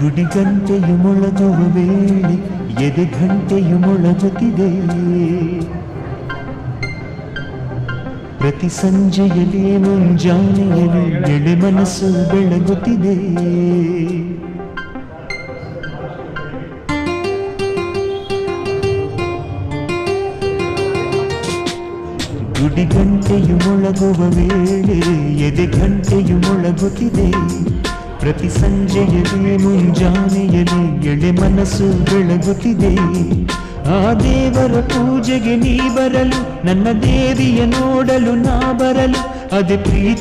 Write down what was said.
ಗುಡಿ ಗಂಟೆಯು ಮೊಳಗುವ ವೇಳೆ ಎದೆ ಗಂಟೆಯು ಮೊಳಗುತ್ತಿದೆ. ಪ್ರತಿ ಸಂಜೆಯಲ್ಲಿ ಮುಂಜಾನೆಯಲ್ಲಿ ಎಳೆ ಮನಸ್ಸು ಬೆಳಗುತ್ತಿದೆ. ಗುಡಿ ಗಂಟೆಯು ಮೊಳಗುವ ವೇಳೆ ಎದೆ ಗಂಟೆಯು ಮೊಳಗುತ್ತಿದೆ. ಪ್ರತಿ ಸಂಜೆಯಲ್ಲಿ ಮುಂಜಾನೆಯಲ್ಲಿ ಎಳೆ ಮನಸ್ಸು ಬೆಳಗುತ್ತಿದೆ. ಆ ದೇವರ ಪೂಜೆಗೆ ನೀ ಬರಲು, ನನ್ನ ದೇವಿಯ ನೋಡಲು ನಾ ಬರಲು, ಅದೇ ಪ್ರೀತಿ